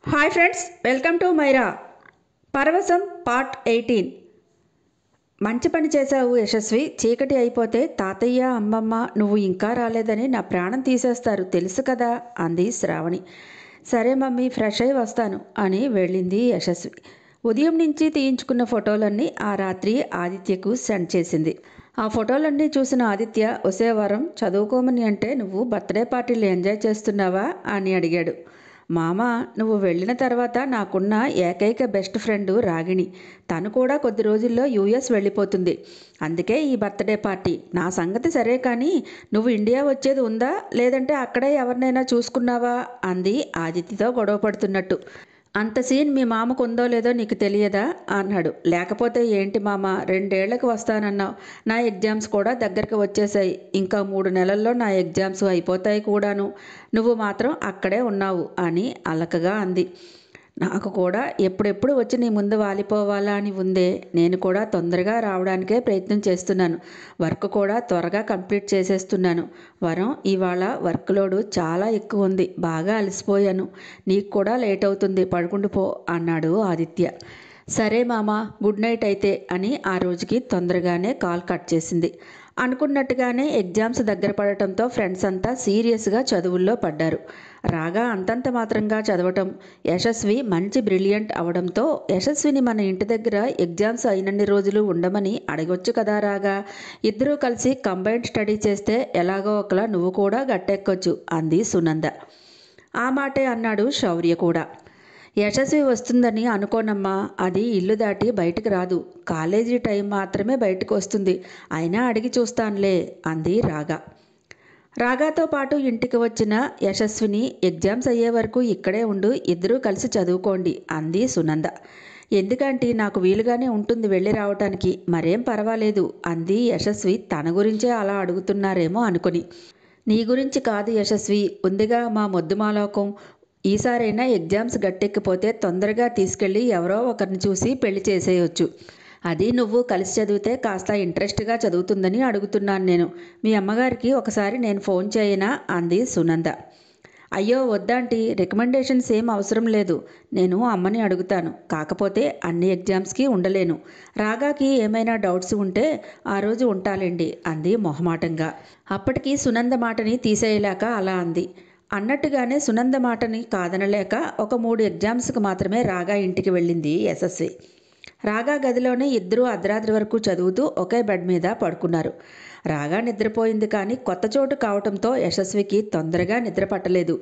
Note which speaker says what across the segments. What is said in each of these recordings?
Speaker 1: Hi friends, welcome to Maira. Paravasam part 18. మంచి పని చేశావు యశస్వి. చీకటి అయిపోతే తాతయ్య అమ్మమ్మ నువ్వు ఇంకా రాలేదని నా ప్రాణం తీసేస్తారు, తెలుసు కదా అంది శ్రావణి. సరే మమ్మీ, ఫ్రెష్ అయి వస్తాను అని వెళ్ళింది యశస్వి. ఉదయం నుంచి తీయించుకున్న ఫోటోలన్నీ ఆ రాత్రి ఆదిత్యకు సెండ్ చేసింది. ఆ ఫోటోలన్నీ చూసిన ఆదిత్య, ఒసే వరం, చదువుకోమని అంటే నువ్వు బర్త్డే పార్టీలు ఎంజాయ్ చేస్తున్నావా అని అడిగాడు. మామ, నువ్వు వెళ్ళిన తర్వాత నాకున్న ఏకైక బెస్ట్ ఫ్రెండు రాగిణి. తను కూడా కొద్ది రోజుల్లో యూఎస్ వెళ్ళిపోతుంది. అందుకే ఈ బర్త్డే పార్టీ. నా సంగతి సరే, కానీ నువ్వు ఇండియా వచ్చేది ఉందా, లేదంటే అక్కడే ఎవరినైనా చూసుకున్నావా అంది ఆదిత్యతో గొడవ పడుతున్నట్టు. అంత సీన్ మీ మామకు ఉందో లేదో నీకు తెలియదా అన్నాడు. లేకపోతే ఏంటి మామ, 2 ఏళ్లకు వస్తానన్నావు. నా ఎగ్జామ్స్ కూడా దగ్గరకు వచ్చేసాయి. ఇంకా 3 నెలల్లో నా ఎగ్జామ్స్ అయిపోతాయి కూడాను. నువ్వు మాత్రం అక్కడే ఉన్నావు అని అలకగా అంది. నాకు కూడా ఎప్పుడెప్పుడు వచ్చి నీ ముందు వాలిపోవాలా అని ఉందే. నేను కూడా తొందరగా రావడానికే ప్రయత్నం చేస్తున్నాను. వర్క్ కూడా త్వరగా కంప్లీట్ చేసేస్తున్నాను. వరం, ఇవాళ వర్క్ లోడు చాలా ఎక్కువ ఉంది. బాగా అలసిపోయాను. నీకు కూడా లేట్ అవుతుంది, పడుకుంటూ పో అన్నాడు ఆదిత్య. సరే మామ, గుడ్ నైట్ అయితే అని ఆ రోజుకి తొందరగానే కాల్ కట్ చేసింది. అనుకున్నట్టుగానే ఎగ్జామ్స్ దగ్గర పడటంతో ఫ్రెండ్స్ అంతా సీరియస్గా చదువుల్లో పడ్డారు. రాగా అంతంత మాత్రంగా చదవటం, యశస్వి మంచి బ్రిలియంట్ అవడంతో యశస్విని మన ఇంటి దగ్గర ఎగ్జామ్స్ అయినన్ని రోజులు ఉండమని అడగొచ్చు కదా రాగా. ఇద్దరూ కలిసి కంబైన్డ్ స్టడీ చేస్తే ఎలాగో ఒకలా నువ్వు కూడా గట్టెక్కొచ్చు అంది సునంద. ఆ మాటే అన్నాడు శౌర్య కూడా. యశస్వి వస్తుందని అనుకోనమ్మా. అది ఇల్లు దాటి బయటకు రాదు. కాలేజీ టైం మాత్రమే బయటకు వస్తుంది. అయినా అడిగి చూస్తానులే అంది రాగా. రాగాతో పాటు ఇంటికి వచ్చిన యశస్విని, ఎగ్జామ్స్ అయ్యే వరకు ఇక్కడే ఉండు, ఇద్దరూ కలిసి చదువుకోండి అంది సునంద. ఎందుకంటే నాకు వీలుగానే ఉంటుంది వెళ్ళి రావటానికి, మరేం పర్వాలేదు అంది యశస్వి. తన గురించే అలా అడుగుతున్నారేమో అనుకుని. నీ గురించి కాదు యశస్వి, ఉందిగా మా మొద్దుమాలోకం. ఈసారైనా ఎగ్జామ్స్ గట్టెక్కిపోతే తొందరగా తీసుకెళ్ళి ఎవరో ఒకరిని చూసి పెళ్లి చేసేయొచ్చు. అది నువ్వు కలిసి చదివితే కాస్త ఇంట్రెస్ట్గా చదువుతుందని అడుగుతున్నాను నేను. మీ అమ్మగారికి ఒకసారి నేను ఫోన్ చేయనా అంది సునంద. అయ్యో వద్దాంటీ, రికమెండేషన్స్ ఏం అవసరం లేదు. నేను అమ్మని అడుగుతాను. కాకపోతే అన్ని ఎగ్జామ్స్కి ఉండలేను. రాగాకి ఏమైనా డౌట్స్ ఉంటే ఆ రోజు ఉంటాలేండి అంది మొహమాటంగా. అప్పటికి సునంద మాటని తీసేయలేక అలా అంది. అన్నట్టుగానే సునంద మాటని కాదనలేక ఒక 3 ఎగ్జామ్స్కి మాత్రమే రాగా ఇంటికి వెళ్ళింది యశస్వి. రాగా గదిలోనే ఇద్దరూ అర్ధరాత్రి వరకు చదువుతూ ఒకే బెడ్ మీద పడుకున్నారు. రాగా నిద్రపోయింది, కానీ కొత్త చోటు కావటంతో యశస్వికి తొందరగా నిద్ర పట్టలేదు.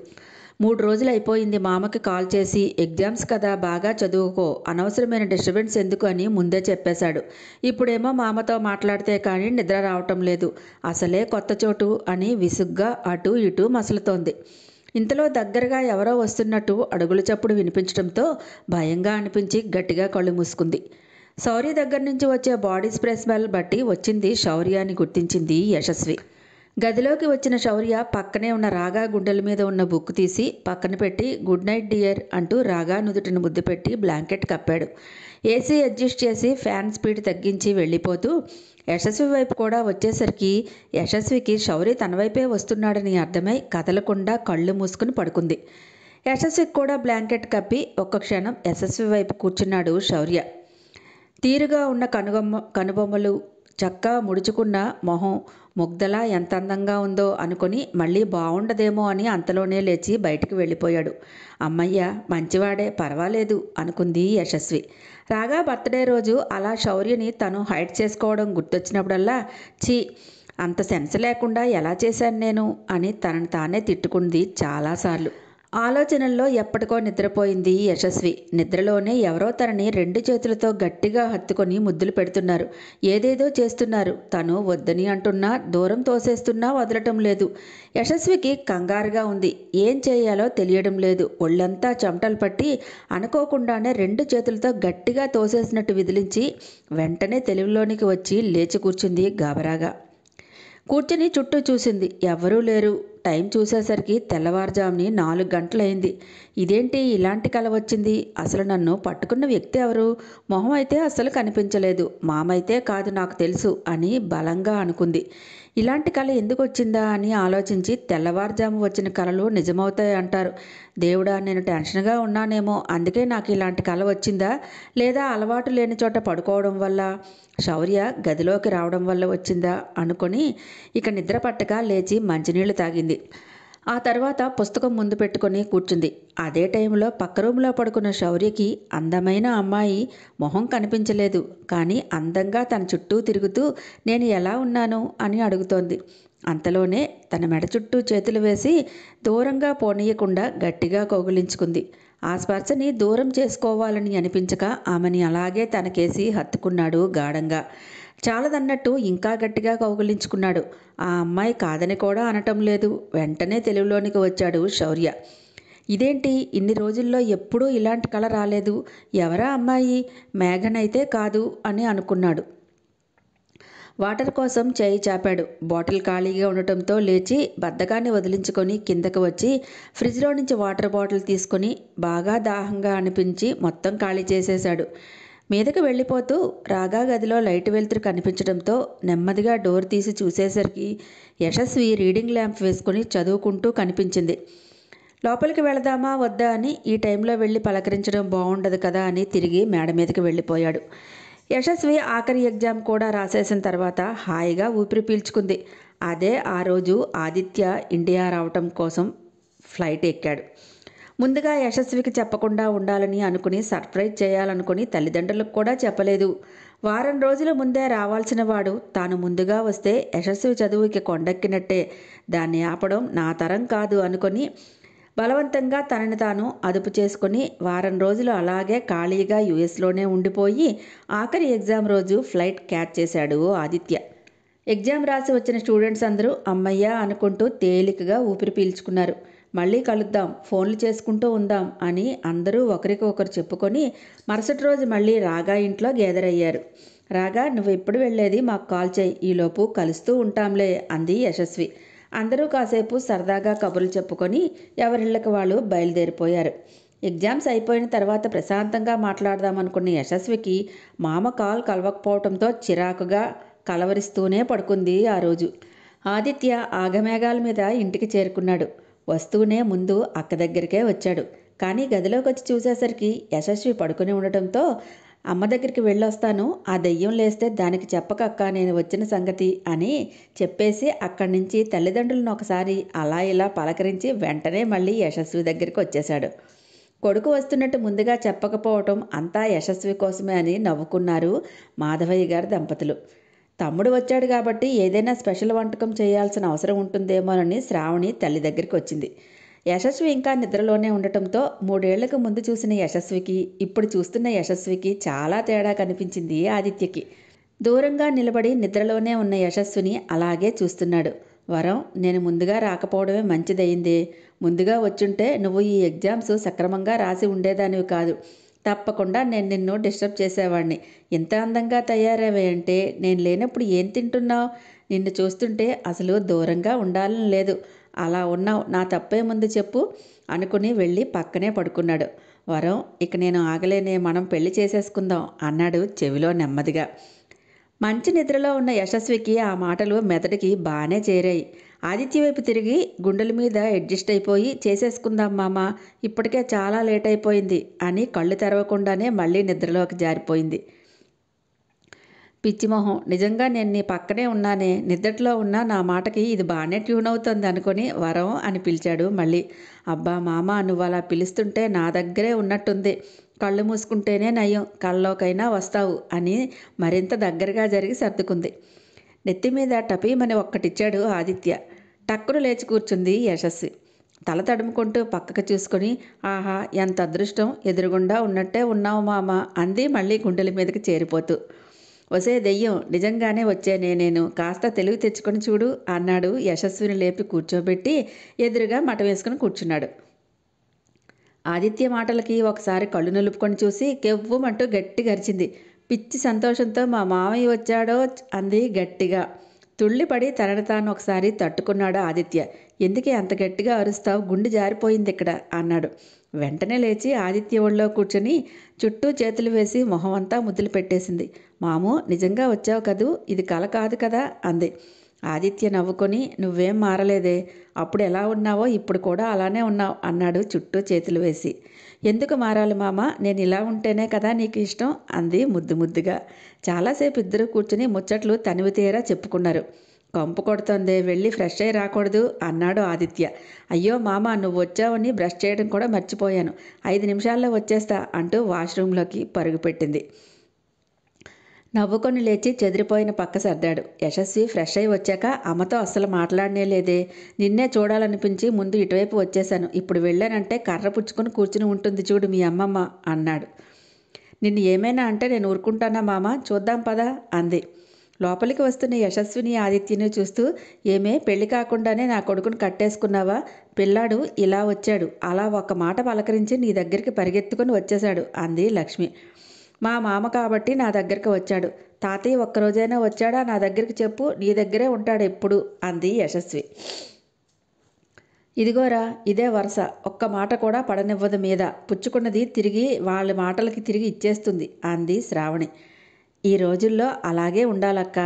Speaker 1: 3 రోజులు అయిపోయింది మామకి కాల్ చేసి, ఎగ్జామ్స్ కదా బాగా చదువుకో, అనవసరమైన డిస్టర్బెన్స్ ఎందుకు అని ముందే చెప్పేశాడు. ఇప్పుడేమో మామతో మాట్లాడితే కానీ నిద్ర రావటం లేదు. అసలే కొత్త చోటు అని విసుగ్గా అటు ఇటు మసలుతోంది. ఇంతలో దగ్గరగా ఎవరో వస్తున్నట్టు అడుగుల చప్పుడు వినిపించడంతో భయంగా అనిపించి గట్టిగా కళ్ళు మూసుకుంది. శౌర్య దగ్గర నుంచి వచ్చే బాడీ స్ప్రే స్మెల్ బట్టి వచ్చింది శౌర్య అని గుర్తించింది యశస్వి. గదిలోకి వచ్చిన శౌర్య పక్కనే ఉన్న రాగా గుండెల మీద ఉన్న బుక్ తీసి పక్కన పెట్టి, గుడ్ నైట్ డియర్ అంటూ రాగా నుదుటిని ముద్దు పెట్టి బ్లాంకెట్ కప్పాడు. ఏసీ అడ్జస్ట్ చేసి ఫ్యాన్ స్పీడ్ తగ్గించి వెళ్ళిపోతూ యశస్వి వైపు కూడా వచ్చేసరికి యశస్వికి శౌర్య తన వైపే వస్తున్నాడని అర్థమై కదలకుండా కళ్ళు మూసుకుని పడుకుంది. యశస్వికి కూడా బ్లాంకెట్ కప్పి ఒక్క క్షణం యశస్వి వైపు కూర్చున్నాడు శౌర్య. తీరుగా ఉన్న కనుబొమ్మలు, చక్కా ముడుచుకున్న మొహం, ముగ్ధలా ఎంత అందంగా ఉందో అనుకుని మళ్ళీ బాగుండదేమో అని అంతలోనే లేచి బయటికి వెళ్ళిపోయాడు. అమ్మయ్య, మంచివాడే, పర్వాలేదు అనుకుంది యశస్వి. రాగా బర్త్డే రోజు అలా శౌర్యని తను హైడ్ చేసుకోవడం గుర్తొచ్చినప్పుడల్లా, ఛీ, అంత సెన్స్ లేకుండా ఎలా చేశాను నేను అని తనని తానే తిట్టుకుంది చాలాసార్లు. ఆలోచనల్లో ఎప్పటికో నిద్రపోయింది యశస్వి. నిద్రలోనే ఎవరో తనని 2 చేతులతో గట్టిగా హత్తుకొని ముద్దులు పెడుతున్నారు. ఏదేదో చేస్తున్నారు. తను వద్దని అంటున్నా, దూరం తోసేస్తున్నా వదలటం లేదు. యశస్వికి కంగారుగా ఉంది. ఏం చేయాలో తెలియడం లేదు. ఒళ్ళంతా చెమటలు పట్టి అనుకోకుండానే 2 చేతులతో గట్టిగా తోసేసినట్టు విదిలించి వెంటనే తెలివిలోనికి వచ్చి లేచి కూర్చుంది గాబరాగా. కూర్చుని చుట్టూ చూసింది. ఎవ్వరూ లేరు. టైం చూసేసరికి తెల్లవారుజాముని 4 గంటలయింది. ఇదేంటి ఇలాంటి కల వచ్చింది? అసలు నన్ను పట్టుకున్న వ్యక్తి ఎవరు? మొహం అయితే అస్సలు కనిపించలేదు. మామైతే కాదు నాకు తెలుసు అని బలంగా అనుకుంది. ఇలాంటి కల ఎందుకు వచ్చిందా అని ఆలోచించి తెల్లవారుజాము వచ్చిన కలలు నిజమవుతాయి అంటారు. దేవుడా, నేను టెన్షన్గా ఉన్నానేమో అందుకే నాకు ఇలాంటి కల వచ్చిందా, లేదా అలవాటు లేని చోట పడుకోవడం వల్ల, శౌర్య గదిలోకి రావడం వల్ల వచ్చిందా అనుకొని ఇక నిద్ర పట్టక లేచి మంచినీళ్లు తాగింది. ఆ తర్వాత పుస్తకం ముందు పెట్టుకొని కూర్చుంది. అదే టైంలో పక్క రూమ్లో పడుకున్న శౌర్యకి అందమైన అమ్మాయి మొహం కనిపించలేదు. కానీ అందంగా తన చుట్టూ తిరుగుతూ నేను ఎలా ఉన్నాను అని అడుగుతోంది. అంతలోనే తన మెడ చుట్టూ చేతులు వేసి దూరంగా పోనీయకుండా గట్టిగా కౌగిలించుకుంది. ఆ స్పర్శని దూరం చేసుకోవాలని అనిపించక ఆమెని అలాగే తనకేసి హత్తుకున్నాడు గాఢంగా. చాలదన్నట్టు ఇంకా గట్టిగా కౌగిలించుకున్నాడు. ఆ అమ్మాయి కాదని కూడా అనటం లేదు. వెంటనే తెలివిలోనికి వచ్చాడు శౌర్య. ఇదేంటి ఇన్ని రోజుల్లో ఎప్పుడూ ఇలాంటి కల రాలేదు. ఎవరా అమ్మాయి? మేఘన్ అయితే కాదు అని అనుకున్నాడు. వాటర్ కోసం చేయి చాపాడు. బాటిల్ ఖాళీగా ఉండటంతో లేచి బద్ధకాన్ని వదిలించుకొని కిందకు వచ్చి ఫ్రిడ్జ్లో నుంచి వాటర్ బాటిల్ తీసుకొని బాగా దాహంగా అనిపించి మొత్తం ఖాళీ చేసేశాడు. మీదకు వెళ్ళిపోతూ రాగా గదిలో లైట్ వెలుతురు కనిపించడంతో నెమ్మదిగా డోర్ తీసి చూసేసరికి యశస్వి రీడింగ్ ల్యాంప్ వేసుకుని చదువుకుంటూ కనిపించింది. లోపలికి వెళదామా వద్దా అని ఈ టైంలో వెళ్ళి పలకరించడం బాగుండదు కదా అని తిరిగి మేడ మీదకి వెళ్ళిపోయాడు. యశస్వి ఆఖరి ఎగ్జామ్ కూడా రాసేసిన తర్వాత హాయిగా ఊపిరి పీల్చుకుంది. అదే ఆ రోజు ఆదిత్య ఇండియా రావటం కోసం ఫ్లైట్ ఎక్కాడు. ముందుగా యశస్వికి చెప్పకుండా ఉండాలని అనుకుని సర్ప్రైజ్ చేయాలనుకుని తల్లిదండ్రులకు కూడా చెప్పలేదు. వారం రోజుల ముందే రావాల్సిన వాడు తాను ముందుగా వస్తే యశస్వి చదువుకి కొండెక్కినట్టే. దాన్ని ఆపడం నా తరం కాదు అనుకొని బలవంతంగా తనని తాను అదుపు చేసుకుని వారం రోజులు అలాగే ఖాళీగా యుఎస్లోనే ఉండిపోయి ఆఖరి ఎగ్జామ్ రోజు ఫ్లైట్ క్యాచ్ చేశాడు ఆదిత్య. ఎగ్జామ్ రాసి వచ్చిన స్టూడెంట్స్ అందరూ అమ్మయ్య అనుకుంటూ తేలికగా ఊపిరి పీల్చుకున్నారు. మళ్ళీ కలుద్దాం, ఫోన్లు చేసుకుంటూ ఉందాం అని అందరూ ఒకరికొకరు చెప్పుకొని మరుసటి రోజు మళ్ళీ రాగా ఇంట్లో గ్యాదర్ అయ్యారు. రాగా, నువ్వు ఎప్పుడు వెళ్ళేది మాకు కాల్ చేయి, ఈలోపు కలుస్తూ ఉంటాంలే అంది యశస్వి. అందరూ కాసేపు సరదాగా కబుర్లు చెప్పుకొని ఎవరిళ్ళకి వాళ్ళు బయలుదేరిపోయారు. ఎగ్జామ్స్ అయిపోయిన తర్వాత ప్రశాంతంగా మాట్లాడదామనుకున్న యశస్వికి మామ కాల్ కలవకపోవడంతో చిరాకుగా కలవరిస్తూనే పడుకుంది ఆ రోజు. ఆదిత్య ఆగమేఘాల మీద ఇంటికి చేరుకున్నాడు. వస్తూనే ముందు అక్క దగ్గరికే వచ్చాడు. కానీ గదిలోకి వచ్చి చూసేసరికి యశస్వి పడుకుని ఉండటంతో అమ్మ దగ్గరికి వెళ్ళొస్తాను, ఆ దెయ్యం లేస్తే దానికి చెప్పకక్క నేను వచ్చిన సంగతి అని చెప్పేసి అక్కడి నుంచి తల్లిదండ్రులను ఒకసారి అలా ఇలా పలకరించి వెంటనే మళ్ళీ యశస్వి దగ్గరికి వచ్చేశాడు. కొడుకు వస్తున్నట్టు ముందుగా చెప్పకపోవటం అంతా యశస్వి కోసమే అని నవ్వుకున్నారు మాధవయ్య గారి దంపతులు. తమ్ముడు వచ్చాడు కాబట్టి ఏదైనా స్పెషల్ వంటకం చేయాల్సిన అవసరం ఉంటుందేమోనని శ్రావణి తల్లి దగ్గరికి వచ్చింది. యశస్వి ఇంకా నిద్రలోనే ఉండటంతో 3 ఏళ్లకు ముందు చూసిన యశస్వికి ఇప్పుడు చూస్తున్న యశస్వికి చాలా తేడా కనిపించింది ఆదిత్యకి. దూరంగా నిలబడి నిద్రలోనే ఉన్న యశస్విని అలాగే చూస్తున్నాడు. వరం, నేను ముందుగా రాకపోవడమే మంచిదయిందే. ముందుగా వచ్చుంటే నువ్వు ఈ ఎగ్జామ్స్ సక్రమంగా రాసి ఉండేదానివి కాదు. తప్పకుండా నేను నిన్ను డిస్టర్బ్ చేసేవాడిని. ఇంత అందంగా తయారవే అంటే నేను లేనప్పుడు ఏం తింటున్నావు? నిన్ను చూస్తుంటే అసలు దూరంగా ఉండాలని లేదు. అలా ఉన్నావు, నా తప్పేముంది చెప్పు అనుకుని వెళ్ళి పక్కనే పడుకున్నాడు. వరం, ఇక నేను ఆగలేనే, మనం పెళ్లి చేసేసుకుందాం అన్నాడు చెవిలో నెమ్మదిగా. మంచి నిద్రలో ఉన్న యశస్వికి ఆ మాటలు మెదడుకి బాగానే చేరాయి. ఆదిత్య వైపు తిరిగి గుండెల మీద అడ్జస్ట్ అయిపోయి చేసేసుకుందాం మామ, ఇప్పటికే చాలా లేట్ అయిపోయింది అని కళ్ళు తెరవకుండానే మళ్ళీ నిద్రలోకి జారిపోయింది. పిచ్చిమొహం, నిజంగా నేను నీ పక్కనే ఉన్నానే, నిద్రలో ఉన్నా నా మాటకి ఇది బాగానే ట్యూన్ అవుతుంది అనుకొని వరం అని పిలిచాడు మళ్ళీ. అబ్బా మామ, నువ్వు అలా పిలుస్తుంటే నా దగ్గరే ఉన్నట్టుంది. కళ్ళు మూసుకుంటేనే నయం, కల్లోకైనా వస్తావు అని మరింత దగ్గరగా జరిగి సర్దుకుంది. నెత్తి మీద టపీమని ఒక్కటిచ్చాడు ఆదిత్య. టక్కును లేచి కూర్చుంది యశస్వి. తల తడుముకుంటూ పక్కకు చూసుకొని, ఆహా ఎంత అదృష్టం, ఎదురుగుండా ఉన్నట్టే ఉన్నావు మామ అంది మళ్ళీ గుండెల మీదకి చేరిపోతూ. వసే దెయ్యం, నిజంగానే వచ్చేనే నేను, కాస్త తెలివి తెచ్చుకొని చూడు అన్నాడు యశస్విని లేపి కూర్చోబెట్టి ఎదురుగా మట వేసుకుని కూర్చున్నాడు. ఆదిత్య మాటలకి ఒకసారి కళ్ళు నిలుపుకొని చూసి కెవ్వుమంటూ గట్టిగా అరిచింది. పిచ్చి సంతోషంతో మా మామయ్య వచ్చాడో అంది గట్టిగా. తుళ్ళిపడి తనను తాను ఒకసారి తట్టుకున్నాడు ఆదిత్య. ఎందుకే అంత గట్టిగా అరుస్తావు, గుండె జారిపోయింది ఇక్కడ అన్నాడు. వెంటనే లేచి ఆదిత్య ఒళ్ళో కూర్చొని చుట్టూ చేతులు వేసి మొహం అంతా ముద్దులు పెట్టేసింది. మాము, నిజంగా వచ్చావు కదూ, ఇది కల కాదు కదా అంది. ఆదిత్య నవ్వుకొని, నువ్వేం మారలేదే, అప్పుడు ఎలా ఉన్నావో ఇప్పుడు కూడా అలానే ఉన్నావు అన్నాడు చుట్టూ చేతులు వేసి. ఎందుకు మారాలి మామ, నేను ఇలా ఉంటేనే కదా నీకు ఇష్టం అంది ముద్దు ముద్దుగా. చాలాసేపు ఇద్దరు కూర్చుని ముచ్చట్లు తనివి తీరా చెప్పుకున్నారు. కంపు కొడుతోందే, వెళ్ళి ఫ్రెష్ అయి రాకూడదు అన్నాడు ఆదిత్య. అయ్యో మామ, నువ్వు వచ్చావని బ్రష్ చేయడం కూడా మర్చిపోయాను, 5 నిమిషాల్లో వచ్చేస్తా అంటూ వాష్రూంలోకి పరుగుపెట్టింది. నవ్వుకొని లేచి చెదిరిపోయిన పక్క సర్దాడు. యశస్వి ఫ్రెష్ అయి వచ్చాక అమ్మతో అస్సలు మాట్లాడనే లేదే, నిన్నే చూడాలనిపించి ముందు ఇటువైపు వచ్చేశాను, ఇప్పుడు వెళ్ళానంటే కర్ర పుచ్చుకొని కూర్చుని ఉంటుంది చూడు మీ అమ్మమ్మ అన్నాడు. నిన్ను ఏమైనా అంటే నేను ఊరుకుంటానా మామ, చూద్దాం పదా అంది. లోపలికి వస్తున్న యశస్విని ఆదిత్యని చూస్తూ, ఏమే పెళ్లి కాకుండానే నా కొడుకును కట్టేసుకున్నావా, పిల్లాడు ఇలా వచ్చాడు, అలా ఒక్క మాట పలకరించి నీ దగ్గరికి పరిగెత్తుకుని వచ్చేశాడు అంది లక్ష్మి. మా మామ కాబట్టి నా దగ్గరికి వచ్చాడు, తాతయ్య ఒక్కరోజైనా వచ్చాడా నా దగ్గరికి చెప్పు, నీ దగ్గరే ఉంటాడు ఎప్పుడు అంది యశస్వి. ఇదిగోరా ఇదే వరుస, ఒక్క మాట కూడా పడనివ్వదు మీద, పుచ్చుకున్నది తిరిగి వాళ్ళ మాటలకి తిరిగి ఇచ్చేస్తుంది అంది శ్రావణి. ఈ రోజుల్లో అలాగే ఉండాలక్క,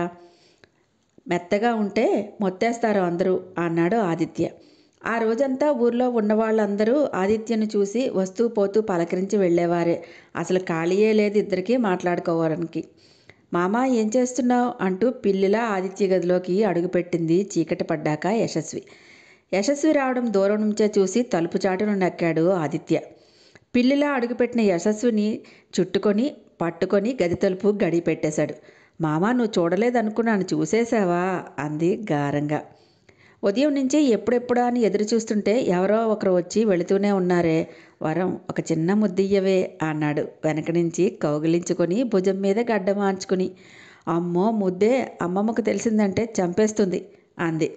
Speaker 1: మెత్తగా ఉంటే మొత్తేస్తారు అందరూ అన్నాడు ఆదిత్య. ఆ రోజంతా ఊర్లో ఉన్నవాళ్ళందరూ ఆదిత్యను చూసి వస్తూ పోతూ పలకరించి వెళ్ళేవారే, అసలు ఖాళీయే లేదు ఇద్దరికీ మాట్లాడుకోవడానికి. మామ ఏం చేస్తున్నావు అంటూ పిల్లిలా ఆదిత్య గదిలోకి అడుగుపెట్టింది చీకటి పడ్డాక యశస్వి. యశస్వి రావడం దూరం నుంచే చూసి తలుపు చాటును నక్కాడు ఆదిత్య. పిల్లిలా అడుగుపెట్టిన యశస్విని చుట్టుకొని పట్టుకొని గది తలుపు గడి పెట్టేశాడు. మామ, నువ్వు చూడలేదనుకున్నాను, చూసేశావా అంది గారంగా. ఉదయం నుంచి ఎప్పుడెప్పుడా అని ఎదురు చూస్తుంటే ఎవరో ఒకరు వచ్చి వెళుతూనే ఉన్నారే, వరం ఒక చిన్న ముద్దియ్యవే అన్నాడు వెనక నుంచి కౌగిలించుకొని భుజం మీద గడ్డ మార్చుకుని. అమ్మో ముద్దే, అమ్మమ్మకు తెలిసిందంటే చంపేస్తుంది అంది.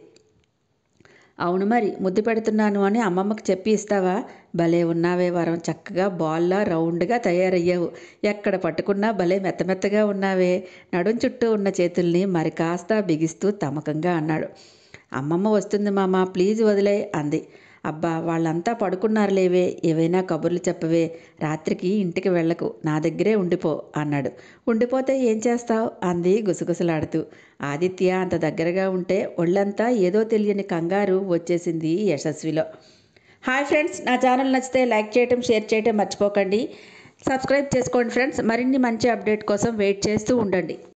Speaker 1: అవును మరి, ముద్దు పెడుతున్నాను అని అమ్మమ్మకి చెప్పి ఇస్తావా, భలే ఉన్నావే వరం, చక్కగా బాల్లా రౌండ్గా తయారయ్యావు, ఎక్కడ పట్టుకున్నా భలే మెత్తమెత్తగా ఉన్నావే, నడుం చుట్టూ ఉన్న చేతుల్ని మరి కాస్త బిగిస్తూ తమకంగా అన్నాడు. అమ్మమ్మ వస్తుంది మామ, ప్లీజ్ వదిలే అంది. అబ్బా, వాళ్ళంతా పడుకున్నారులేవే, ఏవైనా కబుర్లు చెప్పవే, రాత్రికి ఇంటికి వెళ్ళకు, నా దగ్గరే ఉండిపో అన్నాడు. ఉండిపోతే ఏం చేస్తావు అంది గుసగుసలాడుతూ. ఆదిత్య అంత దగ్గరగా ఉంటే ఒళ్ళంతా ఏదో తెలియని కంగారు వచ్చేసింది యశస్విలో. హాయ్ ఫ్రెండ్స్, నా ఛానల్ నచ్చితే లైక్ చేయటం, షేర్ చేయటం మర్చిపోకండి. సబ్స్క్రైబ్ చేసుకోండి ఫ్రెండ్స్, మరిన్ని మంచి అప్డేట్ కోసం వెయిట్ చేస్తూ ఉండండి.